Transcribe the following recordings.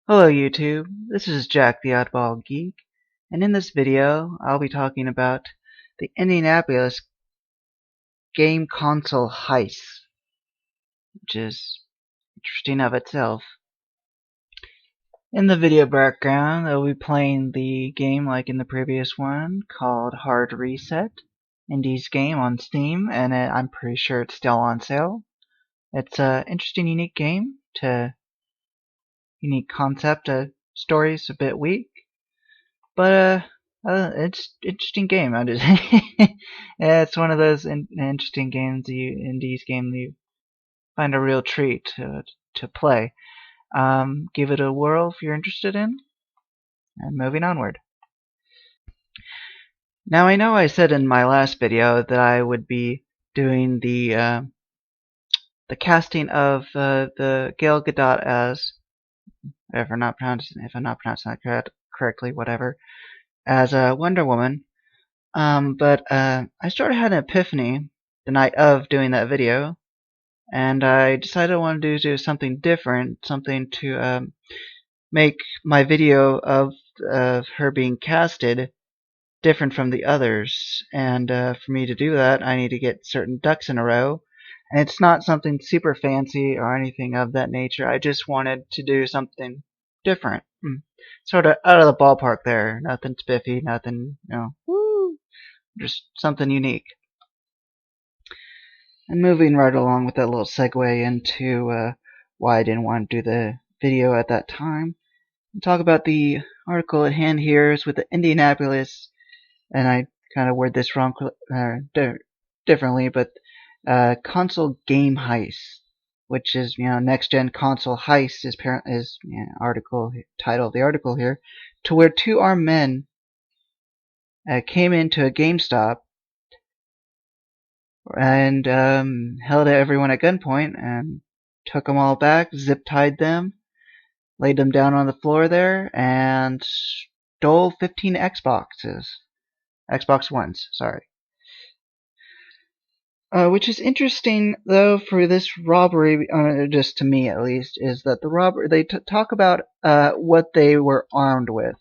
Hello YouTube, this is Jack the Oddball Geek, and in this video I'll be talking about the Indianapolis game console Heists, which is interesting of itself. In the video background I'll be playing the game like in the previous one called Hard Reset, Indie's game on Steam, and I'm pretty sure it's still on sale. It's an interesting, unique game, unique concept. Story's a bit weak, but it's interesting game. I just yeah, it's one of those interesting games in these games you find a real treat to play. Give it a whirl if you're interested in. And moving onward. Now I know I said in my last video that I would be doing the casting of the Gal Gadot as, if I'm not pronouncing that correctly, whatever, as a Wonder Woman. But I started having an epiphany the night of doing that video, and I decided I wanted to do something different, something to make my video of her being casted different from the others. And for me to do that, I need to get certain ducks in a row. And it's not something super fancy or anything of that nature. I just wanted to do something different. Sort of out of the ballpark there. Nothing spiffy, nothing, woo! Just something unique. And moving right along with that little segue into why I didn't want to do the video at that time. I'll talk about the article at hand here is with the Indianapolis, and I kind of word this wrong differently, but console game heist, which is next gen console heist is article title of the article here, to where two armed men came into a GameStop and held everyone at gunpoint and took them all back, zip-tied them, laid them down on the floor there, and stole 15 Xbox Ones, sorry. Which is interesting, though, for this robbery, just to me at least, is that the robber, they talk about what they were armed with.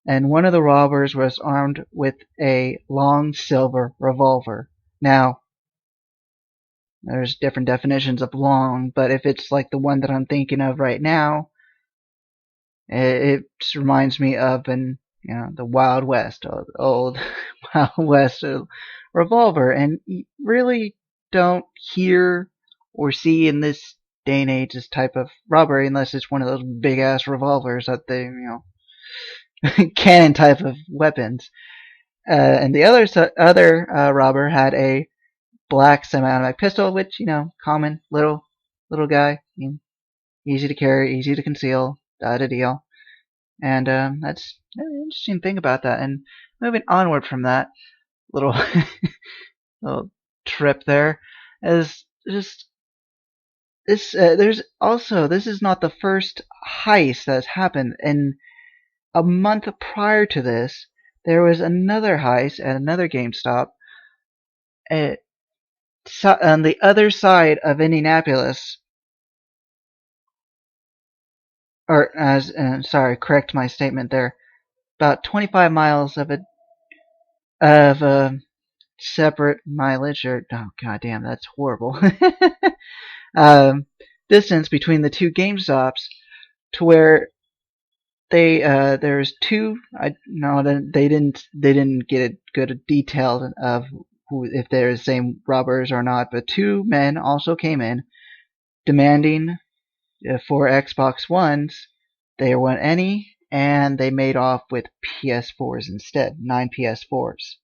And one of the robbers was armed with a long silver revolver. Now, there's different definitions of long, but if it's like the one that I'm thinking of right now, it just reminds me of the Wild West, old Wild West revolver, and you really don't hear or see in this day and age this type of robbery unless it's one of those big ass revolvers that they cannon type of weapons. And the other robber had a black semi-automatic pistol, which common little guy, easy to carry, easy to conceal, da deal. And that's an interesting thing about that. And moving onward from that little little trip there is just this. There's also, this is not the first heist that's happened. In a month prior to this, there was another heist at another GameStop on the other side of Indianapolis. Or, sorry, correct my statement there. About 25 miles of separate mileage, or oh goddamn, that's horrible. Distance between the two GameStops, to where there's two. They didn't get a good detail of who, if they're the same robbers or not. But two men also came in, demanding for Xbox Ones. They want any, and they made off with PS4s instead, 9 PS4s.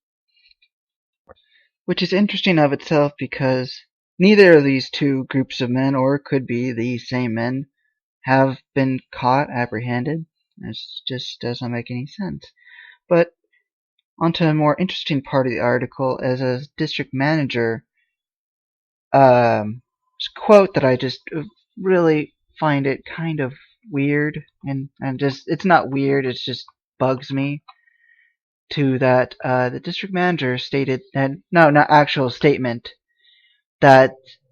Which is interesting of itself because neither of these two groups of men, or could be the same men, have been caught, apprehended. It just doesn't make any sense. But onto a more interesting part of the article, as a district manager quote that I just really find it kind of weird, and just, it's not weird, it just bugs me, to that the district manager stated that, no, not actual statement, that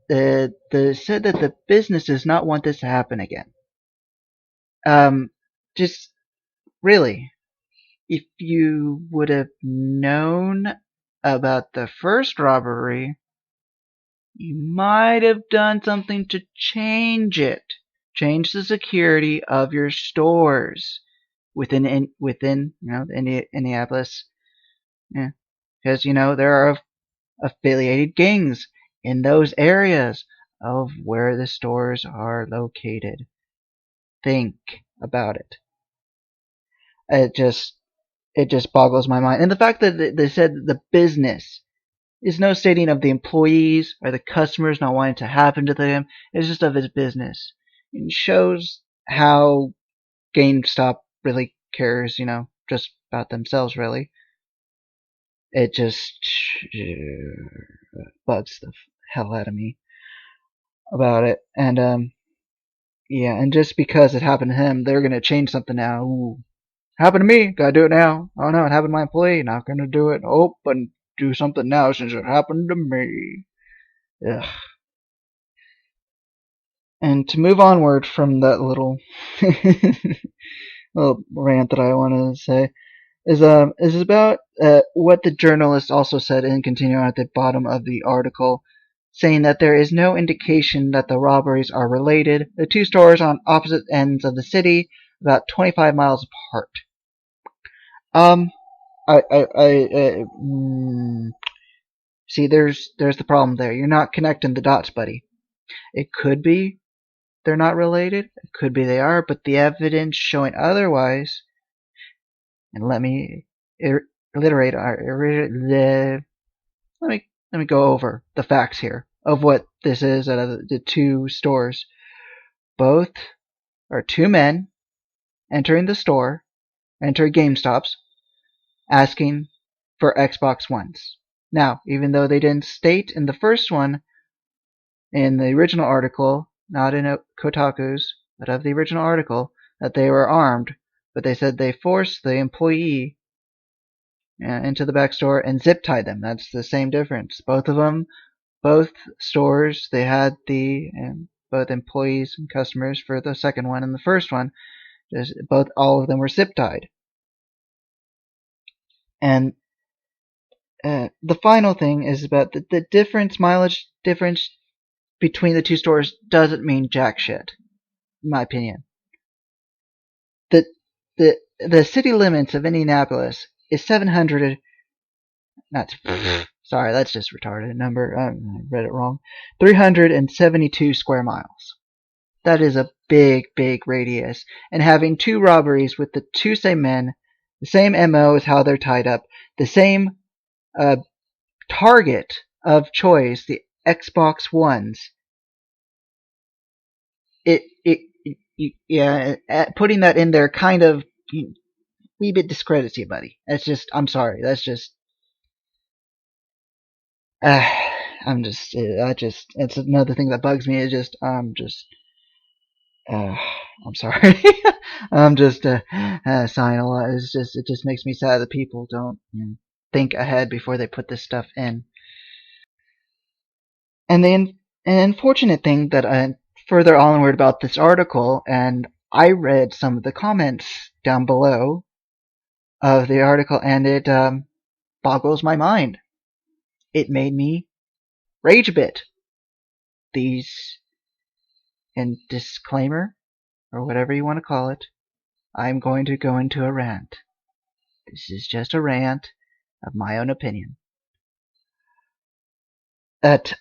said that the business does not want this to happen again. Just really, if you would have known about the first robbery, you might have done something to change it. Change the security of your stores within Indianapolis. Yeah. Because there are affiliated gangs in those areas of where the stores are located. Think about it. It just boggles my mind. And the fact that they said the business is no stating of the employees or the customers not wanting to happen to them. It's just of his business. It shows how GameStop really cares, just about themselves, really. It just bugs the hell out of me about it. And yeah, and just because it happened to him, they're gonna change something now. Ooh, happened to me, gotta do it now. Oh no, it happened to my employee, not gonna do it. Oh, but do something now since it happened to me. Ugh. And to move onward from that little little rant that I want to say is about what the journalist also said and continue on at the bottom of the article, saying that there is no indication that the robberies are related. The two stores on opposite ends of the city, about 25 miles apart. See, there's the problem there. You're not connecting the dots, buddy. It could be they're not related. It could be they are, but the evidence showing otherwise. And let me reiterate. Let me go over the facts here of what this is out of the two stores. Both are two men entering the store, entering GameStops, asking for Xbox Ones. Now, even though they didn't state in the first one, in the original article, not in Kotaku's, but of the original article, that they were armed, but they said they forced the employee into the back store and zip tied them. That's the same difference. Both of them, both stores, they had both employees and customers for the second one and the first one. All of them were zip tied. And the final thing is about the mileage difference between the two stores doesn't mean jack shit, in my opinion. The city limits of Indianapolis is 700. Sorry, that's just retarded number. I read it wrong. 372 square miles. That is a big, big radius. And having two robberies with the two same men, the same MO is how they're tied up, the same target of choice, the Xbox Ones. Putting that in there kind of wee bit discredits you, buddy. That's just, I'm sorry. That's just, it's another thing that bugs me. I'm sorry. I'm just sighing a lot. It just makes me sad that people don't think ahead before they put this stuff in. And an unfortunate thing that further onward about this article, and I read some of the comments down below of the article, and it boggles my mind. It made me rage a bit. And disclaimer, or whatever you want to call it, I'm going to go into a rant. This is just a rant of my own opinion. That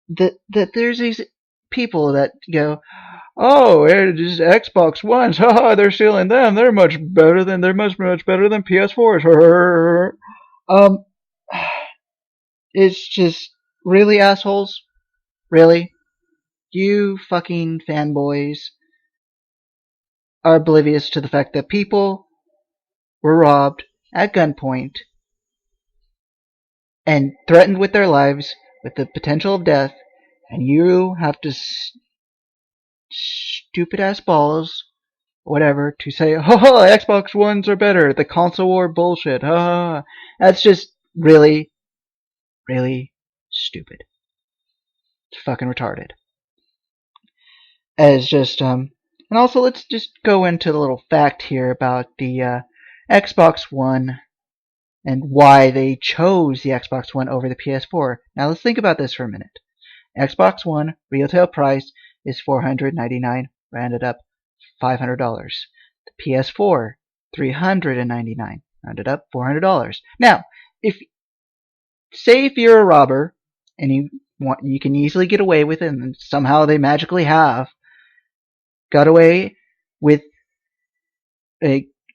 there's these people that go, oh, it's Xbox Ones, haha, they're stealing them. They're much better than PS4s. It's just really, assholes. Really, you fucking fanboys are oblivious to the fact that people were robbed at gunpoint and threatened with their lives with the potential of death, and you have to stupid ass balls, whatever, to say, Xbox Ones are better, the console war bullshit, That's just really, really stupid. It's fucking retarded. As just, And also, let's just go into a little fact here about the Xbox One and why they chose the Xbox One over the PS4. Now let's think about this for a minute. Xbox One retail price is $499, rounded up $500. The PS4, $399, rounded up $400. Now, if you're a robber and you can easily get away with it, and somehow they magically have got away with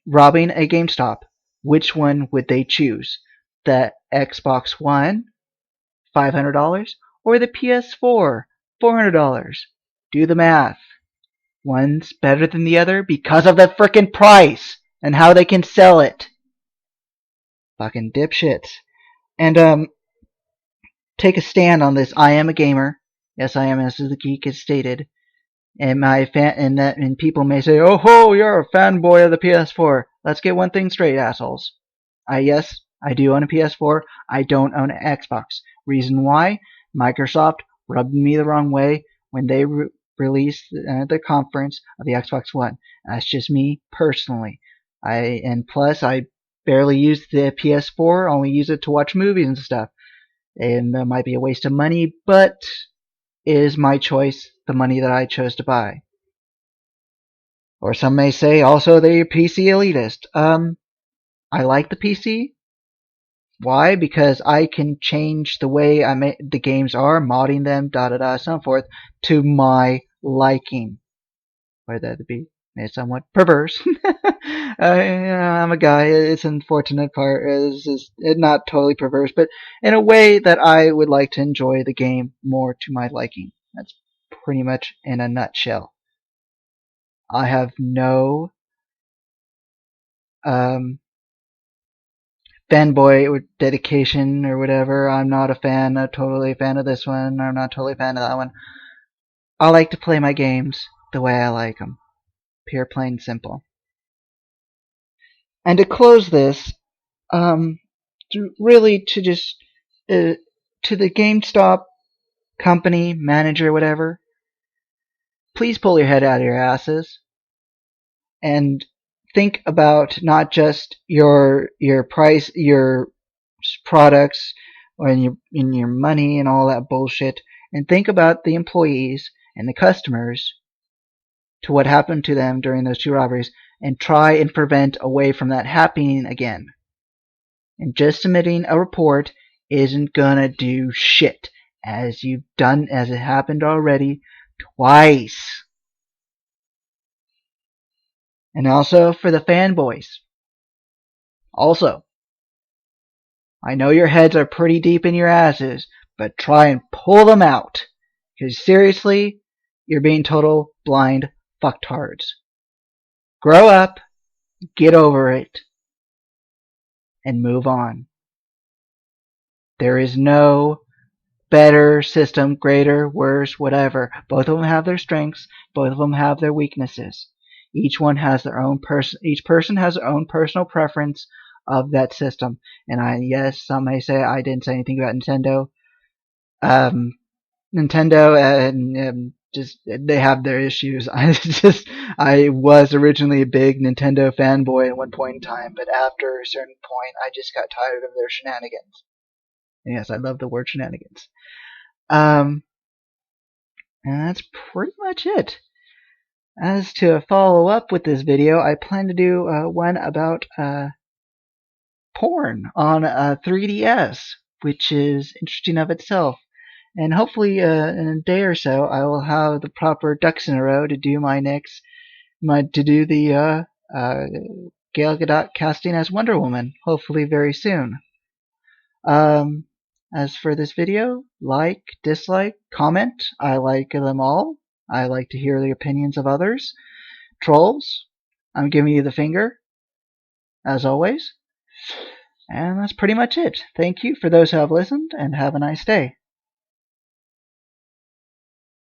robbing a GameStop, which one would they choose? The Xbox One, $500, or the PS4, $400? Do the math. One's better than the other because of the frickin' price and how they can sell it. Fucking dipshits. And take a stand on this. I am a gamer. Yes, I am, as the geek has stated. And people may say, "Oh ho, you're a fanboy of the PS4." Let's get one thing straight, assholes. Yes, I do own a PS4. I don't own an Xbox. Reason why? Microsoft rubbed me the wrong way when they released the conference of the Xbox One. That's just me personally. Plus I barely use the PS4. Only use it to watch movies and stuff. And that might be a waste of money, but it is my choice, the money that I chose to buy. Or some may say also they're PC elitist. I like the PC. Why? Because I can change the way the games are, modding them, so forth, to my liking. Whether that be somewhat perverse. I'm a guy. It's an unfortunate part. It's not totally perverse, but in a way that I would like to enjoy the game more to my liking. That's pretty much in a nutshell. I have no fanboy or dedication or whatever. I'm not totally a fan of this one. I'm not totally a fan of that one. I like to play my games the way I like them. Pure, plain, simple. And to close this, to the GameStop company, manager, whatever, please pull your head out of your asses and think about not just your price, your products, or in your money and all that bullshit, and think about the employees and the customers to what happened to them during those two robberies, and try and prevent away from that happening again. And just submitting a report isn't gonna do shit, as it happened already twice. And also for the fanboys. Also, I know your heads are pretty deep in your asses, but try and pull them out. Because seriously, you're being total blind fucktards. Grow up, get over it, and move on. There is no better system, greater, worse, whatever. Both of them have their strengths. Both of them have their weaknesses. Each person has their own personal preference of that system. And yes, some may say I didn't say anything about Nintendo. Nintendo they have their issues. I was originally a big Nintendo fanboy at one point in time, but after a certain point, I just got tired of their shenanigans. And yes, I love the word shenanigans. And that's pretty much it. As to follow up with this video, I plan to do one about porn on 3DS, which is interesting of itself. And hopefully in a day or so, I will have the proper ducks in a row to do the Gal Gadot casting as Wonder Woman, hopefully very soon. As for this video, like, dislike, comment. I like them all. I like to hear the opinions of others. Trolls, I'm giving you the finger, as always. And that's pretty much it. Thank you for those who have listened, and have a nice day.